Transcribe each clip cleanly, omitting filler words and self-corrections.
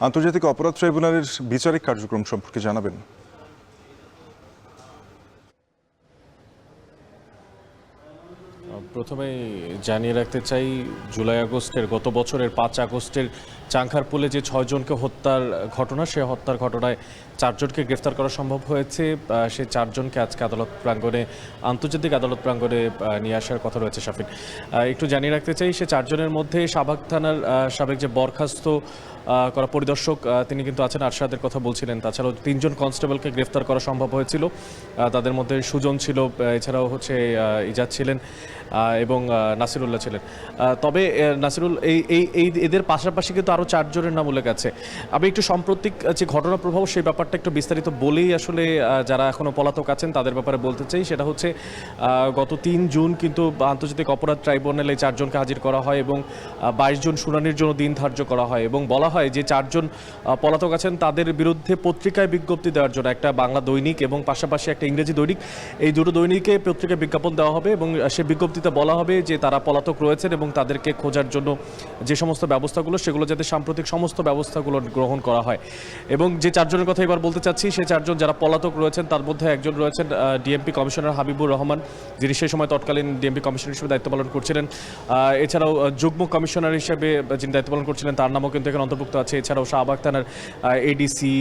আন্তর্জাতিক অপরাধ ট্রাইব্যুনালের বিচারিক কার্যক্রম সম্পর্কে জানাবেন। প্রথমেই জানিয়ে রাখতে চাই, জুলাই আগস্টের গত বছরের 5 আগস্টের চাংখারপুলে যে 6 জনকে হত্যার ঘটনা, সে হত্যার ঘটনায় 4 জনকে গ্রেফতার করা সম্ভব হয়েছে। সেই 4 জনকে আজকে আন্তর্জাতিক আদালত প্রাঙ্গণে নিয়ে আসার কথা রয়েছে। শাফিন, একটু জানিয়ে রাখতে চাই, সে 4 জনের মধ্যে শাহবাগ থানার সাবেক যে বরখাস্ত করা পরিদর্শক তিনি কিন্তু আছেন, আরশাদের কথা বলছিলেন। তাছাড়াও 3 জন কনস্টেবলকে গ্রেফতার করা সম্ভব হয়েছিল। তাদের মধ্যে সুজন ছিল, এছাড়াও হচ্ছে ইজাজ ছিলেন এবং নাসিরুল্লাহ ছিলেন। তবে নাসিরুল এদের পাশাপাশি কিন্তু আরও 4 জনের নাম উল্লেখ আছে। আমি একটু সাম্প্রতিক যে ঘটনা প্রভাব, সেই ব্যাপারটা একটু বিস্তারিত বলেই আসলে যারা এখনও পলাতক আছেন তাদের ব্যাপারে বলতে চাই। সেটা হচ্ছে গত 3 জুন কিন্তু আন্তর্জাতিক অপরাধ ট্রাইব্যুনালে 4 জনকে হাজির করা হয় এবং 22 জন শুনানির জন্য দিন ধার্য করা হয় এবং বলা হয় যে 4 জন পলাতক আছেন তাদের বিরুদ্ধে পত্রিকায় বিজ্ঞপ্তি দেওয়ার জন্য, একটা বাংলা দৈনিক এবং পাশাপাশি একটা ইংরেজি দৈনিক, এই দুটো দৈনিকে পত্রিকায় বিজ্ঞাপন দেওয়া হবে এবং সে বিজ্ঞপ্তিতে বলা হবে যে তারা পলাতক রয়েছেন এবং তাদেরকে খোঁজার জন্য যে সমস্ত ব্যবস্থাগুলো, সেগুলো যাতে সাম্প্রতিক সমস্ত ব্যবস্থাগুলো গ্রহণ করা হয়। এবং যে 4 জনের কথা এবার বলতে চাচ্ছি, সেই 4 জন যারা পলাতক রয়েছেন তার মধ্যে একজন রয়েছেন ডিএমপি কমিশনার হাবিবুর রহমান, যিনি সেই সময় তৎকালীন ডিএমপি কমিশনার হিসেবে দায়িত্ব পালন করছিলেন। এছাড়াও যুগ্ম কমিশনার হিসেবে যিনি দায়িত্ব পালন করছিলেন তার নামও কিন্তু এখানে অন্তর্ভুক্ত আছে। এছাড়াও শাহবাগ থানার এডিসি,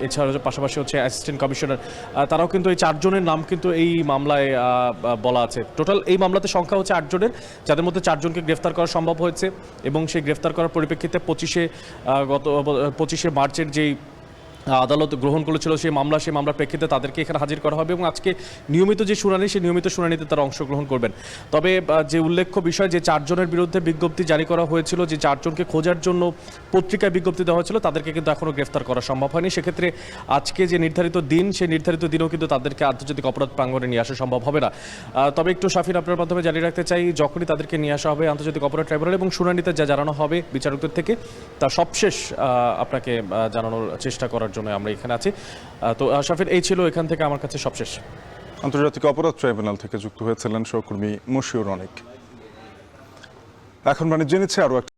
এছাড়াও পাশাপাশি হচ্ছে অ্যাসিস্ট্যান্ট কমিশনার, তারাও কিন্তু এই 4 জনের নাম কিন্তু এই মামলায় বলা আছে। টোটাল এই মামলাতে সংখ্যা হচ্ছে 8 জনের, যাদের মধ্যে 4 জনকে গ্রেফতার করা সম্ভব হয়েছে এবং সেই গ্রেফতার করার পরিপ্রেক্ষিতে 25শে মার্চের যেই আদালত গ্রহণ করেছিল সেই মামলার প্রেক্ষিতে তাদেরকে এখানে হাজির করা হবে এবং আজকে নিয়মিত যে শুনানি, সেই নিয়মিত শুনানিতে তারা অংশগ্রহণ করবেন। তবে যে উল্লেখ্য বিষয়, যে 4 জনের বিরুদ্ধে বিজ্ঞপ্তি জারি করা হয়েছিল, যে 4 জনকে খোঁজার জন্য পত্রিকায় বিজ্ঞপ্তি দেওয়া হয়েছিল, তাদেরকে কিন্তু এখনও গ্রেফতার করা সম্ভব হয়নি। সেক্ষেত্রে আজকে যে নির্ধারিত দিন, সেই নির্ধারিত দিনেও কিন্তু তাদেরকে আন্তর্জাতিক অপরাধ প্রাঙ্গণে নিয়ে আসা সম্ভব হবে না। তবে একটু শাফিন, আপনার মাধ্যমে জানিয়ে রাখতে চাই, যখনই তাদেরকে নিয়ে আসা হবে আন্তর্জাতিক অপরাধ ট্রাইব্যুনাল এবং শুনানিতে যা জানানো হবে বিচারকদের থেকে, তা সবশেষ আপনাকে জানানোর চেষ্টা করার জন্য আমরা এখানে আছি। তো শাফিন, এই ছিল এখান থেকে আমার কাছে সবশেষ। আন্তর্জাতিক অপরাধ ট্রাইব্যুনাল থেকে যুক্ত হয়েছিলেন সহকর্মী মশিউর অনেক। এখন জেনেছে আরও একটা